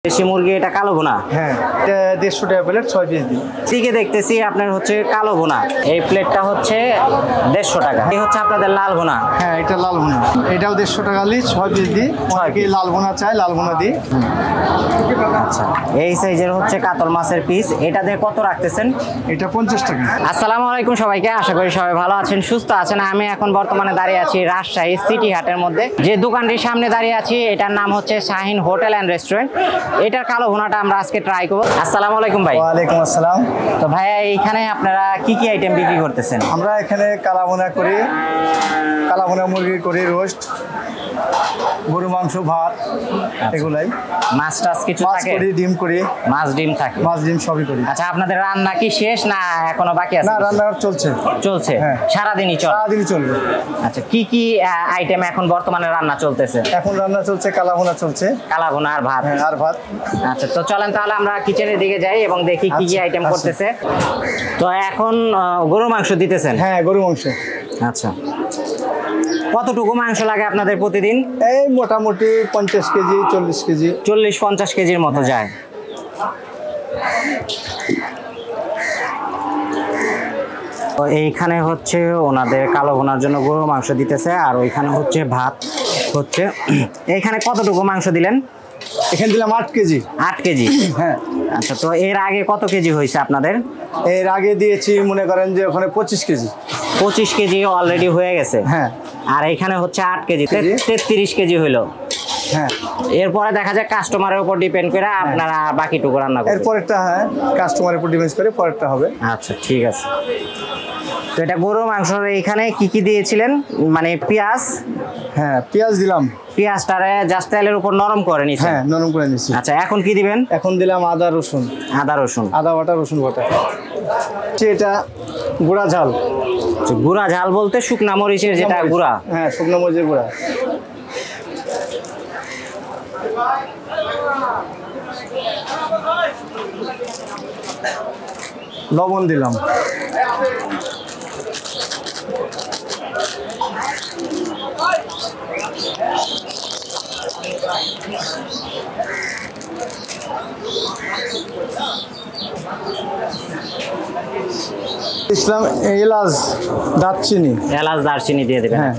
দেশি মুরগি, এটা কালো ভুনা। হ্যাঁ, এটা 150 টাকা প্লেট, 6 পিস দিই। দিকে দেখতেছি আপনার হচ্ছে কালো ভুনা, এই প্লেটটা হচ্ছে 150 টাকা। এই হচ্ছে আপনাদের লাল ভুনা। হ্যাঁ, এটা লাল ভুনা, এটাও 150 টাকা নিই, 6 পিস দিই। অনেকে লাল ভুনা চাই, লাল ভুনা দিই। আচ্ছা, এই সাইজের হচ্ছে কাতল মাছের পিস, এটা দিয়ে কত রাখতেছেন? এটা 50 টাকা। আসসালামু আলাইকুম সবাইকে, আশা করি সবাই ভালো আছেন, সুস্থ আছেন। আমি এখন বর্তমানে দাঁড়িয়ে আছি রাজশাহী সিটি হাটের মধ্যে। যে দোকানটির সামনে দাঁড়িয়ে আছি এটার নাম হচ্ছে শাহিন হোটেল অ্যান্ড রেস্টুরেন্ট। এটার কালো ভুনাটা আমরা আজকে ট্রাই করবো। আসসালামু আলাইকুম ভাই। ওয়ালাইকুম আসসালাম। তো ভাইয়া, এইখানে আপনারা কি কি আইটেম বিক্রি করতেছেন? আমরা এখানে কালা ভুনা করি, কালা ভুনা মুরগি করি, রোস্ট, গরু মাংস, ভাত, এগুলাই। মাছ টাছ কিছু মাছ থাকে? করি, ডিম করি। মাছ ডিম থাকে? মাছ ডিম সবই করি। আচ্ছা, আপনাদের রান্না কি শেষ না এখনো বাকি আছে? না, রান্না চলছে। চলছে? হ্যাঁ, সারাদিনই চলে? সারাদিনই চলবে। আচ্ছা, কি কি আইটেম এখন বর্তমানে রান্না চলতেছে? এখন রান্না চলছে, কালা ভুনা চলছে, কালা ভুনা আর ভাত। হ্যাঁ, আর ভাত। আচ্ছা, তো চলেন তাহলে আমরা কিচেনের দিকে যাই এবং দেখি কি কি আইটেম করতেছে। তো এখন গরুর মাংস দিতেছেন? হ্যাঁ, গরু মাংস। আচ্ছা, কতটুকু মাংস লাগে আপনাদের প্রতিদিন? এই মোটামুটি 50 কেজি, 40 কেজি। 40-50 কেজির মতো যায়। তো এইখানে হচ্ছে ওনাদের কালো ভুনার জন্য গরুর মাংস দিতেছে, আর ওইখানে হচ্ছে ভাত হচ্ছে। এইখানে কতটুকু মাংস দিলেন? এখানে দিলাম 8 কেজি। 8 কেজি? হ্যাঁ। আচ্ছা, তো এর আগে কত কেজি হয়েছে আপনাদের? এর আগে দিয়েছি মনে করেন যে ওখানে 25 কেজি। 25 কেজি অলরেডি হয়ে গেছে। হ্যাঁ। আর এখানে হচ্ছে 8 কেজি, 33 কেজি হইলো। হ্যাঁ। এরপরে দেখা যায় কাস্টমারের উপর ডিপেন্ড করে আপনারা বাকিটুকু রান্না করবেন। এরপরেরটা, হ্যাঁ, কাস্টমারের উপর ডিপেন্ড করে পরেরটা হবে। আচ্ছা, ঠিক আছে। তো এটা গরুর মাংস, এইখানে কি কি দিয়েছিলেন? মানে পেঁয়াজ? হ্যাঁ, পেঁয়াজ দিলাম। পেঁয়াজটারে জাস্ট তেলের উপর নরম করে নিচ্ছেন? হ্যাঁ, নরম করে নিচ্ছি। আচ্ছা, এখন কি দিবেন? এখন দিলাম আদা রসুন। আদা রসুন? আদা বাটা, রসুন বাটা। এটা গুঁড়া ঝাল। গুঁড়া ঝাল বলতে শুকনা মরিচের যেটা গুঁড়া? হ্যাঁ, শুকনো মরিচের গুঁড়া। লবণ দিলাম। ইসলাম এলাচ, দারচিনি। এলাচ দারচিনি দিয়ে দেবেন? হ্যাঁ।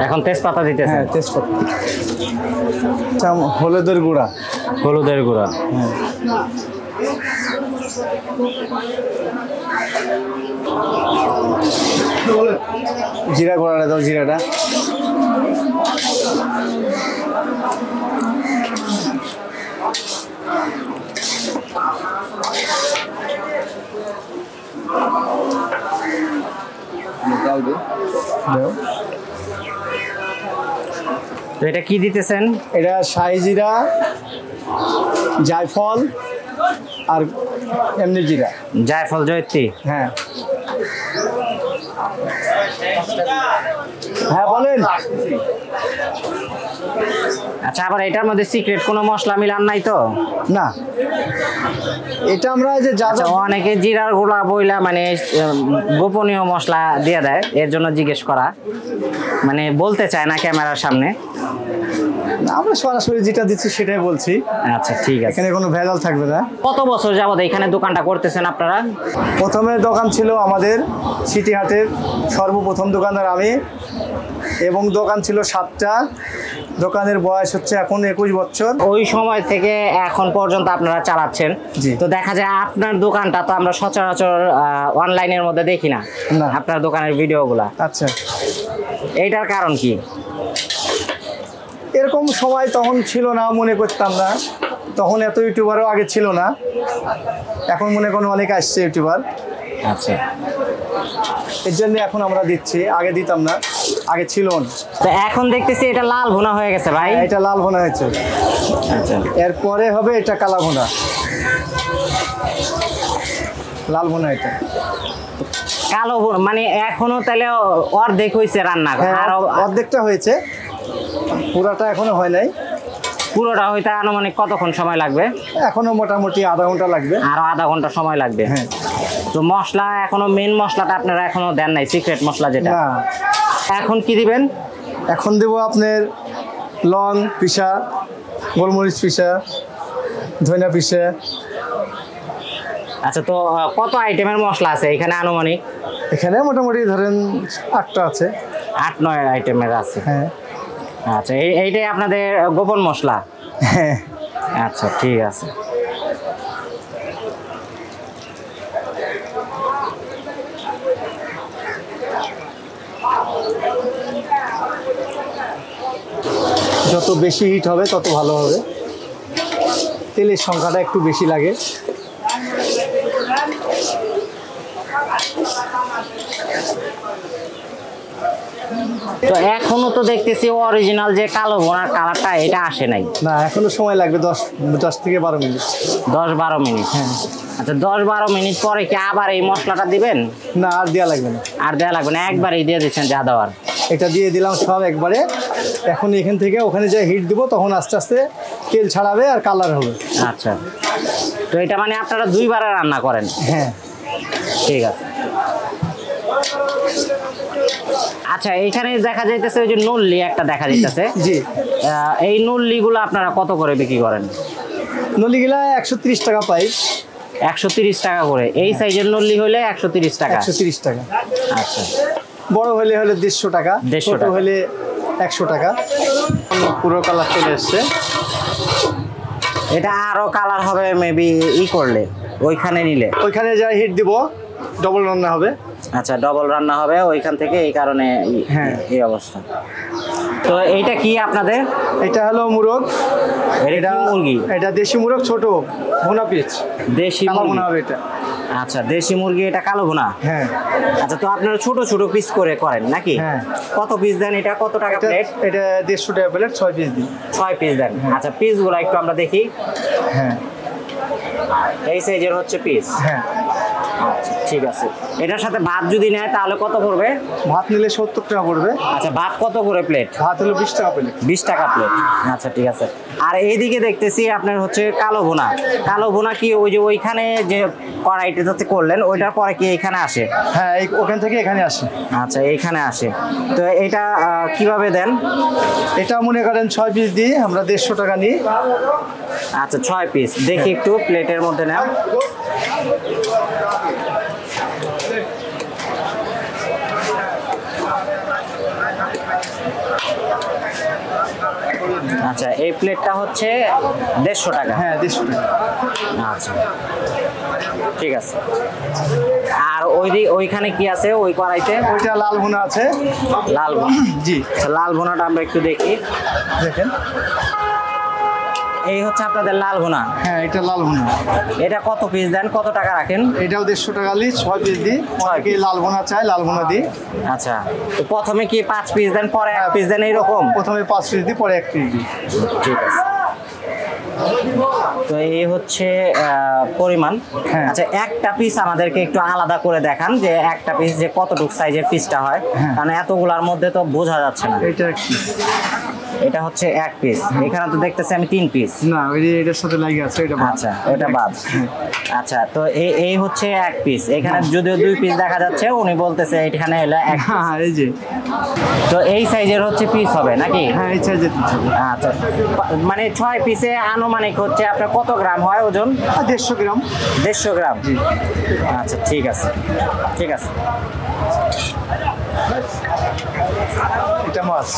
এখন তেজপাতা দিতেছেন? হ্যাঁ, তেজপাতা। হলুদের গুঁড়া। হলুদের গুঁড়া? হ্যাঁ। জিরা গুঁড়াটা দাও, জিরাটা। তো এটা কি দিতেছেন? এটা শাহি জিরা, জায়ফল আর এমনি জিরা। জায়ফল, জয়ত্রী? হ্যাঁ। হ্যাঁ, বলেন। আচ্ছা, আবার এটার মধ্যে সিক্রেট কোনো মশলা মিলান নাই তো? না, এটা আমরা যে অনেকে জিরার গুঁড়া বইলা মানে গোপনীয় মশলা দিয়ে দেয়, এর জন্য জিজ্ঞেস করা, মানে বলতে চায় না ক্যামেরার সামনে। আমরা সরাসরি যেটা দিচ্ছি সেটাই বলছি। আচ্ছা, ঠিক আছে, এখানে কোনো ভেজাল থাকবে না। কত বছর যাবত এখানে দোকানটা করতেছেন আপনারা? প্রথমে দোকান ছিল আমাদের সিটি হাটের, সর্বপ্রথম দোকানদার আমি, এবং দোকান ছিল 7টা। দোকানের বয়স হচ্ছে এখন 21 বছর। ওই সময় থেকে এখন পর্যন্ত আপনারা চালাচ্ছেন? জি। তো দেখা যায় আপনার দোকানটা তো আমরা সচরাচর অনলাইনের মধ্যে দেখি না, আপনার দোকানের ভিডিওগুলা। আচ্ছা, এইটার কারণ কি? এরকম সময় তখন ছিল না, মনে করতাম না। তখন এত ইউটিউবারও আগে ছিল না, এখন মনে করেন অনেক আসছে ইউটিউবার। আচ্ছা, এর জন্য এখন আমরা দিচ্ছি, আগে দিতাম না, আগে ছিল না। তো এখন দেখতেছি এটা লাল ভুনা হয়ে গেছে ভাই। এটা লাল ভুনা হয়েছে। আচ্ছা, এরপরে হবে এটা কালা ভুনা। লাল ভুনা এটা কালো মানে এখনো তাহলে অর্ধেক হয়েছে রান্না? আর অর্ধেকটা হয়েছে, পুরাটা এখনো হয় নাই। পুরোটা হইতে আনুমানিক কতক্ষণ সময় লাগবে? এখনো মোটামুটি আধা ঘন্টা লাগবে। আরো আধা ঘন্টা সময় লাগবে। হ্যাঁ। তো মশলা এখনো মেন মশলাটা আপনারা এখনো দেন নাই, সিক্রেট মশলা যেটা। না, এখন কি দিবেন? এখন দেবো আপনার লং পিসা, গোলমরিচ পিসা, ধনিয়া পিসা। আচ্ছা, তো কত আইটেমের মশলা আছে এখানে আনুমানিক? এখানে মোটামুটি ধরেন 8টা আছে। 8-9 আইটেমের আছে। হ্যাঁ। আচ্ছা, এইটাই আপনাদের গোপন মশলা? হ্যাঁ। আচ্ছা, ঠিক আছে। যত বেশি হিট হবে তত ভালো হবে। তেলের সংখ্যাটা একটু বেশি লাগে। তো এখনো তো দেখতেছি অরিজিনাল যে কালো ভুনার কালারটা এটা আসে নাই। না, এখনো সময় লাগবে 10 থেকে 12 মিনিট। 10-12 মিনিট? হ্যাঁ। আচ্ছা, 10-12 মিনিট পরে কি আবার এই মশলাটা দিবেন? না, আর দেওয়া লাগবে না। আর দেওয়া লাগবে না, একবারেই দিয়ে দিচ্ছেন যা দেওয়ার? এটা দিয়ে দিলাম সব একবারে। এখন এখান থেকে ওখানে যে হিট দিব তখন আস্তে আস্তে তেল ছাড়াবে আর কালার হবে। আচ্ছা, তো এটা মানে আপনারা 2 বারে রান্না করেন? হ্যাঁ। ঠিক আছে। আচ্ছা, এইখানে দেখা যাইতেছে ওই যে নল্লি একটা দেখা যাইতেছে। জি। এই নল্লিগুলো আপনারা কত করে বিক্রি করেন? নলিগুলা 130 টাকা পাই। 130 টাকা করে? এই সাইজের নল্লি হলে 130 টাকা? 130 টাকা। আচ্ছা, বড় হলে 150 টাকা, 150 ছোট টাকা হলে 100 টাকা। পুরো কালার চলে এসছে। এটা আরো কালার হবে মেবি করলে, ওইখানে নিলে? ওইখানে যা হিট দিব ডবল রান্না হবে। আচ্ছা, ডবল রান্না হবে ওইখান থেকে, এই কারণে হ্যাঁ, এই অবস্থা। তো এইটা কি আপনাদের? এটা হলো মুরগ। এটা মুরগি? এটা দেশি মুরগ, ছোট ভুনা পিস। দেশি ভুনা হবে এটা। আচ্ছা, দেশি মুরগি, এটা কালো ভুনা? হ্যাঁ। আচ্ছা, তো আপনারা ছোট ছোট পিস করে করেন নাকি? হ্যাঁ। কত পিস দেন? এটা কত টাকা প্লেট? এটা 150 টাকা প্লেট, 6 পিস দিই। 6 পিস দেন? আচ্ছা, পিসগুলো একটু আমরা দেখি। হ্যাঁ। এই সাইজের হচ্ছে পিস? হ্যাঁ। আচ্ছা, ঠিক আছে। এটার সাথে ভাত যদি নেয় তাহলে কত পড়বে? ভাত নিলে 70 টাকা পড়বে। আচ্ছা, ভাত কত করে প্লেট? ভাত হলো 20 টাকা প্লেট। 20 টাকা প্লেট? আচ্ছা, ঠিক আছে। আর এইদিকে দেখতেছি আপনার হচ্ছে কালো ভুনা। কালো ভুনা কি ওই যে ওইখানে যে কড়াইটাতে করলেন ওইটার পরে কি এখানে আসে? হ্যাঁ, ওখান থেকে এখানে আসে। আচ্ছা, এইখানে আসে। তো এটা কিভাবে দেন? এটা মনে করেন 6 পিস দিই আমরা, 150 টাকা নিই। আচ্ছা, 6 পিস দেখি একটু প্লেটের মধ্যে নেন। আচ্ছা, এই প্লেটটা হচ্ছে 150 টাকা? হ্যাঁ, 150 টাকা। আচ্ছা, ঠিক আছে। আর ওইখানে কি আছে ওই কড়াইতে? ওইটা লাল ভুনা আছে। লাল ভুনা? জি। লাল ভুনাটা আমরা একটু দেখি। দেখেন, এই হচ্ছে আপনাদের লাল ভুনা? হ্যাঁ, এটা লাল ভুনা। এটা কত পিস দেন, কত টাকা রাখেন? এটাও 150 টাকা নিই, 6 পিস দিই। অনেকে লাল ভুনা চাই, লাল ভুনা দিই। আচ্ছা, তো প্রথমে কি 5 পিস দেন, পরে 1 পিস দেন, এইরকম? প্রথমে 5 পিস দিই, পরে 1 পিস দিই। ঠিক আছে। তো এই হচ্ছে পরিমাণ। হ্যাঁ। আচ্ছা, একটা পিস আমাদেরকে একটু আলাদা করে দেখান যে একটা পিস যে কতটুকু সাইজের পিসটা হয়, কারণ এতগুলার মধ্যে তো বোঝা যাচ্ছে না। এটা কি? এটা হচ্ছে 1 পিস। এখানে তো দেখতেছি আমি 3 পিস। না, ওই এটার সাথে লাগে আছে, এটা বাদ। আচ্ছা, ওটা বাদ। আচ্ছা, তো এই হচ্ছে 1 পিস। এখানে যদিও 2 পিস দেখা যাচ্ছে, উনি বলতেছে এখানে এলো 1 পিস। হ্যাঁ, এই যে। তো এই সাইজের হচ্ছে পিস হবে নাকি? হ্যাঁ, এই সাইজের পিস হবে। আচ্ছা, মানে 6 পিসে আনুমানিক হচ্ছে আপনার কত গ্রাম হয় ওজন? 150 গ্রাম। 150 গ্রাম? আচ্ছা, ঠিক আছে, ঠিক আছে। এটা মাছ।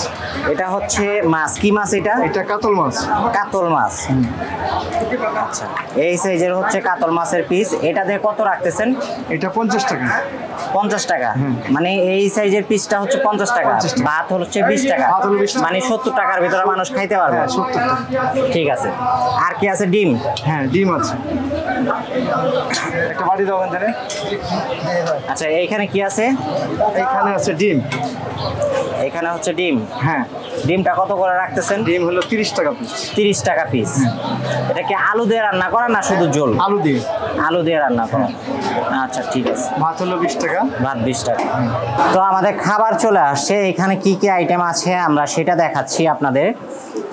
এটা হচ্ছে মাছ? কি মাছ এটা? এটা কাতল মাছ। কাতল মাছ? আচ্ছা, এই সাইজের হচ্ছে কাতল মাছের পিস। এটা দিয়ে কত রাখতেছেন? এটা 50 টাকা। 50 টাকা? মানে এই সাইজের পিসটা হচ্ছে 50 টাকা, ভাত হচ্ছে 20 টাকা, ভাত হলো 20 টাকা। মানে 70 টাকার ভিতরে মানুষ খাইতে পারবে? হ্যাঁ, 70 টাকা। ঠিক আছে। আর কি আছে? ডিম? হ্যাঁ, ডিম আছে। একটা বাড়ি দাও ওখানে। আচ্ছা, এইখানে কি আছে? এইখানে আছে ডিম। এখানে হচ্ছে ডিম? হ্যাঁ। ডিমটা কত করে রাখতেছেন? ডিম হলো 30 টাকা পিস। 30 টাকা পিস? এটা কি আলু দিয়ে রান্না করা না শুধু ঝোল? আলু দিয়ে। আলু দিয়ে রান্না করা। আচ্ছা, ঠিক আছে। ভাত হলো 20 টাকা। ভাত 20 টাকা। তো আমাদের খাবার চলে আসছে। এখানে কি কি আইটেম আছে আমরা সেটা দেখাচ্ছি আপনাদের।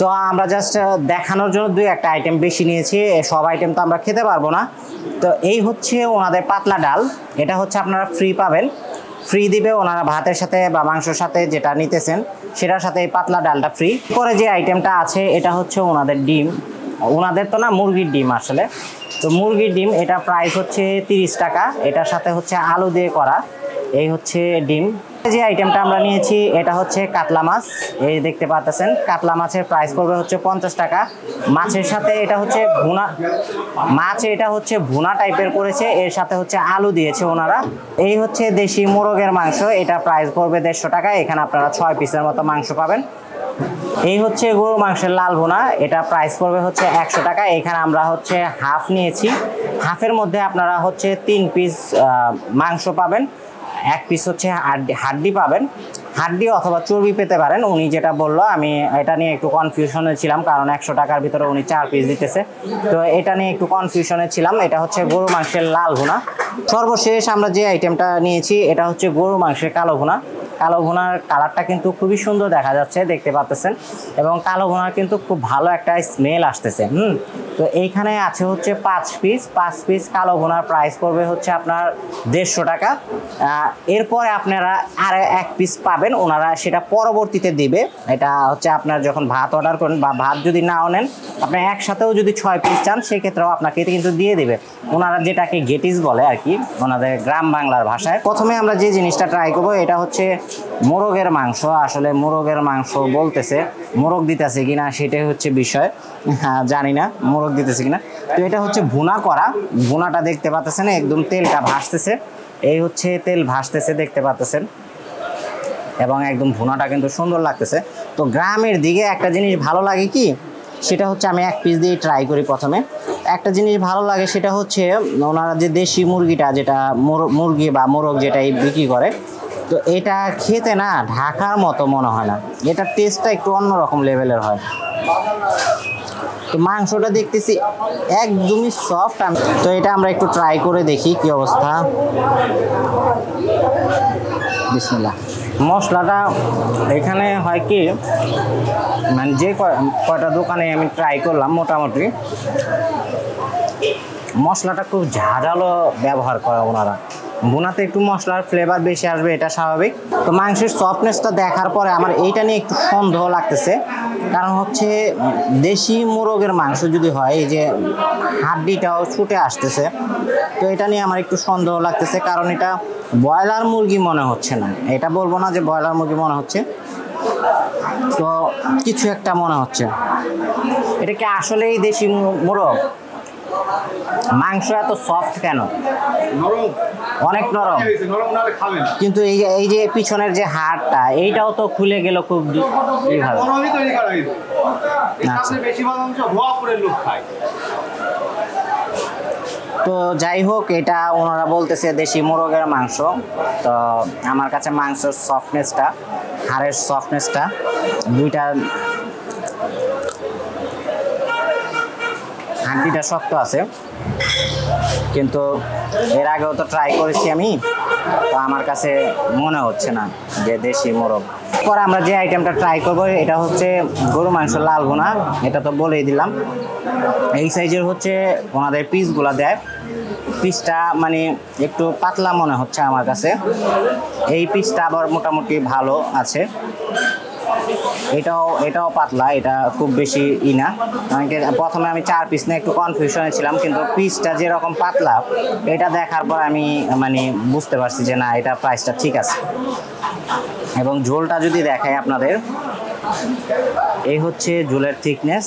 তো আমরা জাস্ট দেখানোর জন্য 2-1টা আইটেম বেশি নিয়েছি, সব আইটেম তো আমরা খেতে পারবো না। তো এই হচ্ছে ওনাদের পাতলা ডাল, এটা হচ্ছে আপনারা ফ্রি পাবেন, ফ্রি দিবে ওনারা ভাতের সাথে বা মাংসের সাথে যেটা নিতেছেন সেটার সাথে এই পাতলা ডালটা ফ্রি। পরে যে আইটেমটা আছে এটা হচ্ছে ওনাদের ডিম, ওনাদের তো না মুরগির ডিম আসলে, তো মুরগির ডিম এটা প্রাইস হচ্ছে 30 টাকা, এটার সাথে হচ্ছে আলু দিয়ে করা, এই হচ্ছে ডিম। যে আইটেমটা আমরা নিয়েছি এটা হচ্ছে কাতলা মাছ, এই দেখতে পাচ্ছেন কাতলা মাছের প্রাইস পড়বে হচ্ছে 50 টাকা। মাছের সাথে এটা হচ্ছে ভুনা মাছ, এটা হচ্ছে ভুনা টাইপের করেছে, এর সাথে হচ্ছে আলু দিয়েছে ওনারা। এই হচ্ছে দেশি মোরগের মাংস, এটা প্রাইস পড়বে 150 টাকা, এখানে আপনারা 6 পিসের মতো মাংস পাবেন। এই হচ্ছে গরু মাংসের লাল ভুনা, এটা প্রাইস পড়বে হচ্ছে 100 টাকা, এখানে আমরা হচ্ছে হাফ নিয়েছি, হাফের মধ্যে আপনারা হচ্ছে 3 পিস মাংস পাবেন, 1 পিস হচ্ছে হাড্ডি পাবেন, হাড্ডি অথবা চর্বি পেতে পারেন, উনি যেটা বললো আমি এটা নিয়ে একটু কনফিউশনে ছিলাম, কারণ 100 টাকার ভিতরে উনি 4 পিস দিতেছে, তো এটা নিয়ে একটু কনফিউশনে ছিলাম। এটা হচ্ছে গরু মাংসের লাল ভুনা। সর্বশেষ আমরা যে আইটেমটা নিয়েছি এটা হচ্ছে গরু মাংসের কালো ভুনা। কালো ভুনার কালারটা কিন্তু খুবই সুন্দর দেখা যাচ্ছে, দেখতে পাচ্ছেন, এবং কালো ভুনার কিন্তু খুব ভালো একটা স্মেল আসতেছে। তো এইখানে আছে হচ্ছে 5 পিস কালো ভুনার প্রাইস পড়বে হচ্ছে আপনার 150 টাকা। এরপরে আপনারা আর 1 পিস পাবেন, ওনারা সেটা পরবর্তীতে দিবে, এটা হচ্ছে আপনার যখন ভাত অর্ডার করেন বা ভাত যদি নাও নেন আপনি একসাথেও যদি 6 পিস চান সেক্ষেত্রেও আপনাকে কিন্তু দিয়ে দিবে, ওনারা যেটাকে গেটিস বলে আর কি ওনাদের গ্রাম বাংলার ভাষায়। প্রথমে আমরা যে জিনিসটা ট্রাই করবো এটা হচ্ছে মোরগের মাংস, আসলে মোরগের মাংস বলতেছে, মোরগ দিতেছে কিনা সেটাই হচ্ছে বিষয়, জানি না মোরগ দিতেছে কিনা। তো এটা হচ্ছে ভুনা করা, ভুনাটা দেখতে পাচ্ছেন একদম তেলটা ভাসতেছে, এই হচ্ছে তেল ভাসতেছে দেখতে পাচ্ছেন, এবং একদম ভুনাটা কিন্তু সুন্দর লাগতেছে। তো গ্রামের দিকে একটা জিনিস ভালো লাগে কি, সেটা হচ্ছে আমি 1 পিস দিয়ে ট্রাই করি। প্রথমে একটা জিনিস ভালো লাগে সেটা হচ্ছে ওনারা যে দেশি মুরগিটা, যেটা মুরগি বা মোরগ যেটাই বিক্রি করে, তো এটা খেতে না ঢাকার মতো মনে হয় না, এটার টেস্টটা একটু অন্যরকম লেভেলের হয়। তো মাংসটা দেখতেছি একদমই সফট, তো এটা আমরা একটু ট্রাই করে দেখি কি অবস্থা। বিসমিল্লাহ। মশলাটা এখানে হয় কি, মানে যে কয়টা দোকানে আমি ট্রাই করলাম মোটামুটি মশলাটা খুব ঝাঁঝালো ব্যবহার করে ওনারা, ভুনাতে একটু মশলার ফ্লেভার বেশি আসবে, এটা স্বাভাবিক। তো মাংসের সফটনেসটা দেখার পরে আমার এইটা নিয়ে একটু সন্দেহ লাগতেছে, কারণ হচ্ছে দেশি মোরগের মাংস যদি হয় এই যে হাড্ডিটাও ছুটে আসতেছে, তো এটা নিয়ে আমার একটু সন্দেহ লাগতেছে, কারণ এটা ব্রয়লার মুরগি মনে হচ্ছে না, এটা বলবো না যে ব্রয়লার মুরগি মনে হচ্ছে, তো কিছু একটা মনে হচ্ছে। এটা কি আসলেই দেশি মোরগ? মাংস এত সফট কেন? অনেক নরম, কিন্তু এই যে পিছনের যে হাড়টা এইটাও তো খুলে গেল খুব তো যাই হোক, এটা ওনারা বলতেছে দেশি মোরগের মাংস। তো আমার কাছে মাংসের সফটনেসটা, হাড়ের সফটনেসটা দুইটা, হাড্ডিটা শক্ত আছে, কিন্তু এর আগেও তো ট্রাই করেছি আমি, তো আমার কাছে মনে হচ্ছে না যে দেশি মোরগ। পরে আমরা যে আইটেমটা ট্রাই করবো এটা হচ্ছে গরু মাংস লাল ভুনা, এটা তো বলেই দিলাম। এই সাইজের হচ্ছে ওনাদের পিসগুলা দেয়, পিসটা মানে একটু পাতলা মনে হচ্ছে আমার কাছে, এই পিসটা আবার মোটামুটি ভালো আছে, এটাও পাতলা, এটা খুব বেশি না। প্রথমে আমি 4 পিস নিয়ে একটু কনফিউশনে ছিলাম, কিন্তু পিসটা যেরকম পাতলা এটা দেখার পর আমি মানে বুঝতে পারছি যে না, এটা প্রাইসটা ঠিক আছে। এবং ঝোলটা যদি দেখাই আপনাদের, এই হচ্ছে ঝোলের থিকনেস।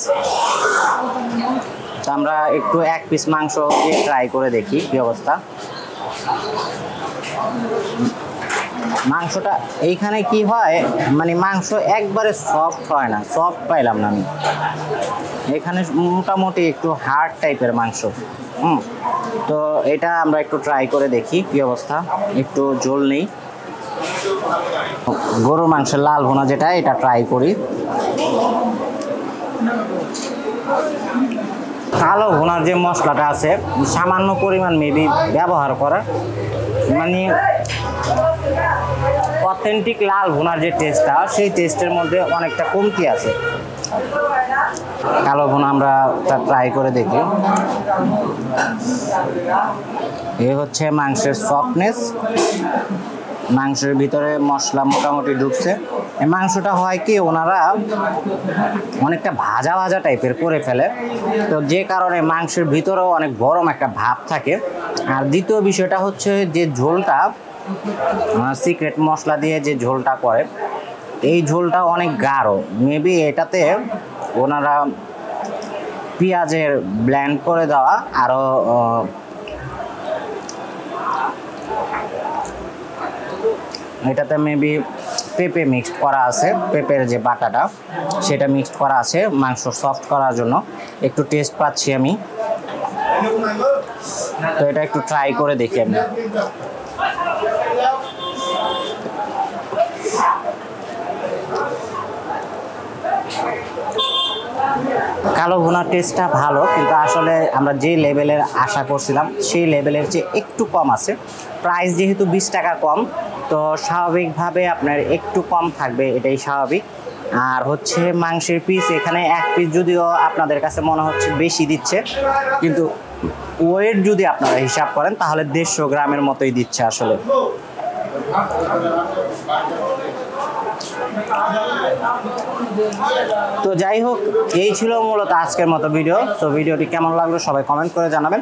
তো আমরা একটু 1 পিস মাংস দিয়ে ট্রাই করে দেখি কি অবস্থা। মাংসটা এইখানে কি হয়, মানে মাংস একবারে সফট হয় না, সফট পাইলাম না আমি, এখানে মোটামুটি একটু হার্ড টাইপের মাংস। তো এটা আমরা একটু ট্রাই করে দেখি কি অবস্থা, একটু ঝোল নেই। গরুর মাংসের লাল ভুনা যেটা, এটা ট্রাই করি। কালো ভুনার যে মশলাটা আছে সামান্য পরিমাণ মেবি ব্যবহার করা, মানে অথেন্টিক লাল ভুনার যে টেস্টটা সেই টেস্টের মধ্যে অনেকটা কমতি আছে। কালো ভুনা আমরা ট্রাই করে দেখি। এই হচ্ছে মাংসের সফটনেস, মাংসের ভিতরে মশলা মোটামুটি ঢুকছে। এই মাংসটা হয় কি ওনারা অনেকটা ভাজা ভাজা টাইপের করে ফেলে, তো যে কারণে মাংসের ভিতরেও অনেক গরম একটা ভাব থাকে। আর দ্বিতীয় বিষয়টা হচ্ছে যে ঝোলটা, সিক্রেট মশলা দিয়ে যে ঝোলটা করে, এই ঝোলটা অনেক গাঢ়। মেবি এটাতে ওনারা পেঁয়াজের ব্লেন্ড করে দেওয়া, আরও এটাতে মেবি পেঁপে মিক্সড করা আছে, পেঁপের যে বাটাটা সেটা মিক্সড করা আছে মাংস সফট করার জন্য। একটু টেস্ট পাচ্ছি আমি, তো এটা একটু ট্রাই করে দেখি আমি। কালো ভুনার টেস্টটা ভালো, কিন্তু আসলে আমরা যে লেভেলের আশা করছিলাম সেই লেভেলের চেয়ে একটু কম আছে। প্রাইস যেহেতু 20 টাকা কম, তো স্বাভাবিকভাবে আপনার একটু কম থাকবে, এটাই স্বাভাবিক। আর হচ্ছে মাংসের পিস, এখানে এক পিস যদিও আপনাদের কাছে মনে হচ্ছে বেশি দিচ্ছে, কিন্তু ওয়েট যদি আপনারা হিসাব করেন তাহলে 150 গ্রামের মতোই দিচ্ছে আসলে। তো যাই হোক, এই ছিল মূলত আজকের মতো ভিডিও। তো ভিডিওটি কেমন লাগলো সবাই কমেন্ট করে জানাবেন।